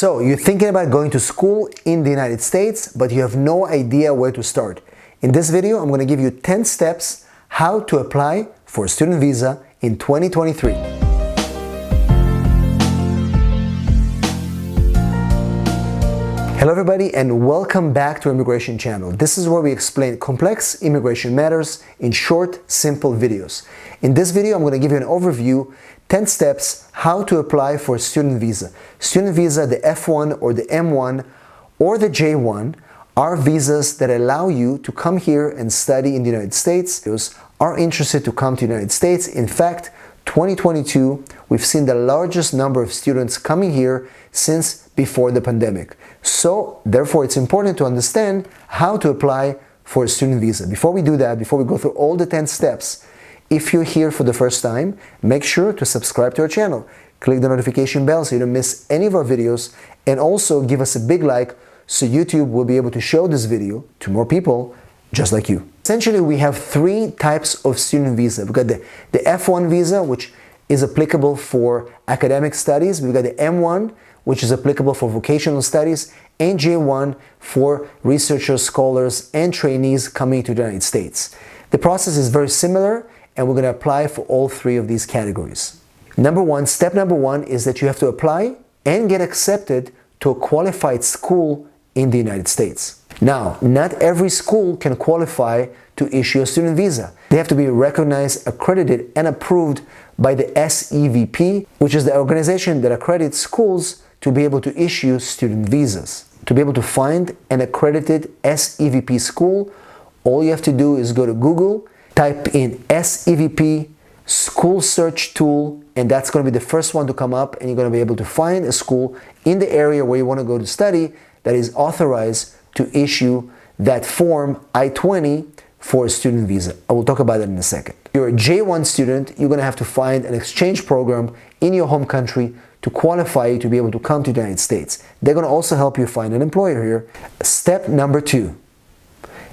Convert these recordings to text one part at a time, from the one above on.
So you're thinking about going to school in the United States, but you have no idea where to start. In this video, I'm going to give you 10 steps how to apply for a student visa in 2023. Hello everybody and welcome back to Immigration Channel. This is where we explain complex immigration matters in short, simple videos. In this video, I'm going to give you an overview, 10 steps how to apply for a student visa. Student visa, the F1 or the M1 or the J1 are visas that allow you to come here and study in the United States. Those are interested to come to the United States. In fact, 2022, we've seen the largest number of students coming here since before the pandemic. So, therefore, it's important to understand how to apply for a student visa. Before we do that, before we go through all the 10 steps, if you're here for the first time, make sure to subscribe to our channel. Click the notification bell so you don't miss any of our videos, and also give us a big like so YouTube will be able to show this video to more people just like you. Essentially, we have three types of student visa. We've got the F1 visa, which is applicable for academic studies. We've got the M1, which is applicable for vocational studies, and J1 for researchers, scholars, and trainees coming to the United States. The process is very similar, and we're going to apply for all three of these categories. Step number one is that you have to apply and get accepted to a qualified school in the United States. Now, not every school can qualify to issue a student visa. They have to be recognized, accredited, and approved by the SEVP, which is the organization that accredits schools to be able to issue student visas. To be able to find an accredited SEVP school, all you have to do is go to Google, type in SEVP school search tool, and that's going to be the first one to come up, and you're going to be able to find a school in the area where you want to go to study that is authorized to issue that Form I20 for a student visa. I will talk about that in a second. If you're a J1 student, you're going to have to find an exchange program in your home country to qualify you to be able to come to the United States. They're going to also help you find an employer here. Step number two,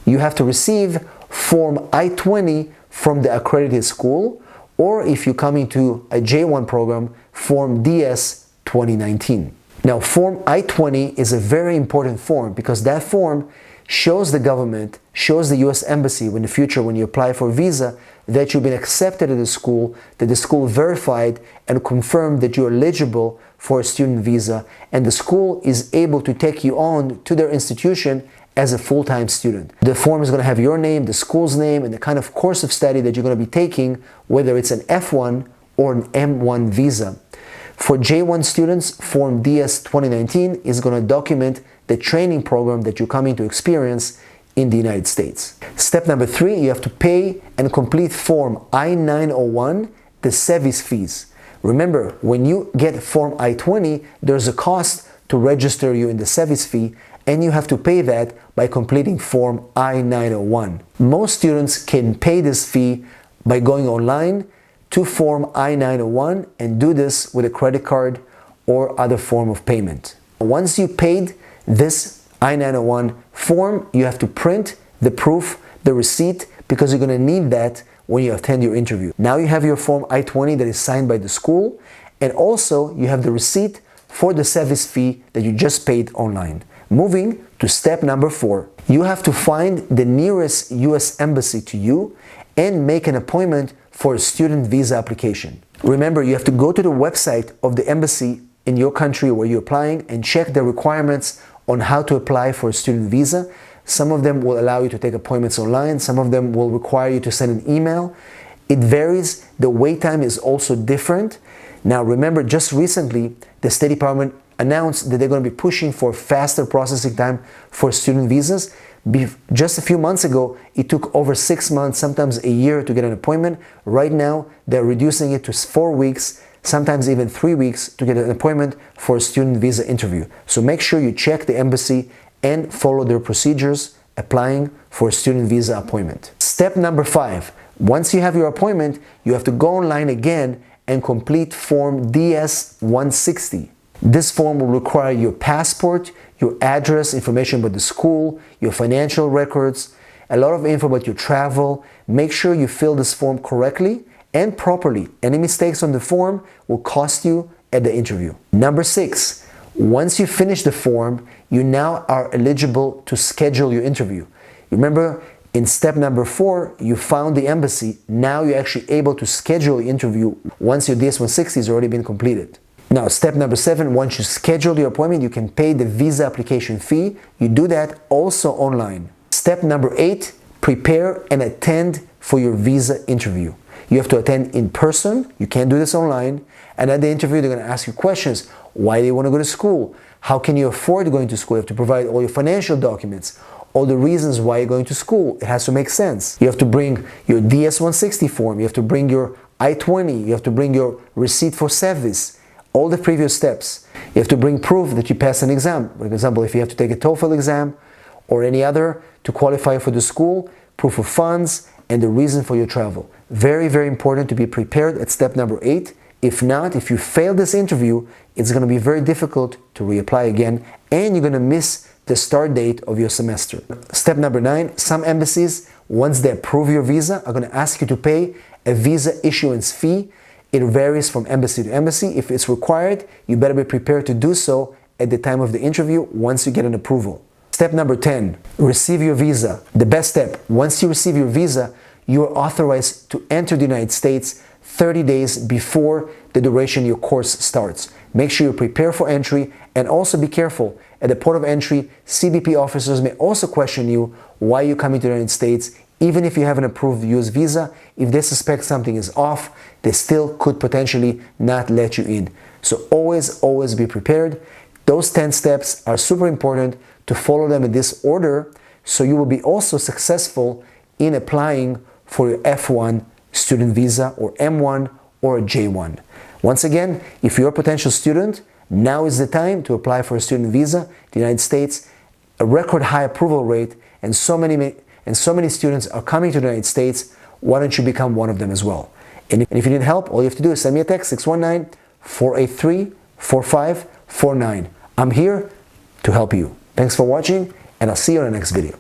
you have to receive Form I20 from the accredited school, or if you're coming to a J1 program, Form DS 2019. Now, Form I20 is a very important form because that form shows the government, shows the US Embassy in the future when you apply for a visa that you've been accepted at the school, that the school verified and confirmed that you're eligible for a student visa, and the school is able to take you on to their institution as a full-time student. The form is going to have your name, the school's name, and the kind of course of study that you're going to be taking, whether it's an F1 or an M1 visa. For J1 students, Form DS 2019 is going to document the training program that you're coming to experience in the United States. Step number three, you have to pay and complete Form I-901, the SEVIS fees. Remember, when you get Form I-20, there's a cost to register you in the SEVIS fee, and you have to pay that by completing Form I-901. Most students can pay this fee by going online to Form I-901 and do this with a credit card or other form of payment. Once you paid this I-901 form, you have to print the proof, the receipt, because you're going to need that when you attend your interview. Now you have your Form I-20 that is signed by the school, and also you have the receipt for the SEVIS fee that you just paid online. Moving to step number four, you have to find the nearest US Embassy to you and make an appointment for a student visa application. Remember, you have to go to the website of the embassy in your country where you're applying and check the requirements on how to apply for a student visa. Some of them will allow you to take appointments online. Some of them will require you to send an email. It varies. The wait time is also different. Now, remember, just recently, the State Department announced that they're going to be pushing for faster processing time for student visas. Just a few months ago, it took over 6 months, sometimes a year to get an appointment. Right now, they're reducing it to 4 weeks, sometimes even 3 weeks to get an appointment for a student visa interview. So make sure you check the embassy and follow their procedures applying for a student visa appointment. Step number five, once you have your appointment, you have to go online again and complete Form DS 160. This form will require your passport, your address, information about the school, your financial records, a lot of info about your travel. Make sure you fill this form correctly and properly. Any mistakes on the form will cost you at the interview. Number 6, Once you finish the form, you now are eligible to schedule your interview. Remember, in step number 4, you found the embassy. Now you're actually able to schedule the interview once your DS-160 has already been completed. Now, step number 7, once you schedule your appointment, you can pay the visa application fee. You do that also online. Step number 8, prepare and attend for your visa interview. You have to attend in person. You can't do this online. And at the interview, they're going to ask you questions. Why do you want to go to school? How can you afford going to school? You have to provide all your financial documents, all the reasons why you're going to school. It has to make sense. You have to bring your DS-160 form. You have to bring your I-20. You have to bring your receipt for service. All the previous steps. You have to bring proof that you passed an exam. For example, if you have to take a TOEFL exam or any other to qualify for the school, proof of funds, and the reason for your travel. Very, very important to be prepared at step number 8. If not, if you fail this interview, it's going to be very difficult to reapply again, and you're going to miss the start date of your semester. Step number 9, some embassies, once they approve your visa, are going to ask you to pay a visa issuance fee. It varies from embassy to embassy. If it's required, you better be prepared to do so at the time of the interview once you get an approval. Step number 10, receive your visa. The best step, once you receive your visa, you are authorized to enter the United States 30 days before the duration of your course starts. Make sure you prepare for entry, and also be careful. At the port of entry, CBP officers may also question you why you're coming to the United States. Even if you have an approved US visa, if they suspect something is off, they still could potentially not let you in. So always be prepared. Those 10 steps are super important to follow them in this order, so you will be also successful in applying for your F1 student visa or M1 or J1. Once again, if you're a potential student, now is the time to apply for a student visa. The United States, a record high approval rate, and so many students are coming to the United States. Why don't you become one of them as well? And if you need help, all you have to do is send me a text, 619-483-4549. I'm here to help you. Thanks for watching, and I'll see you in the next video.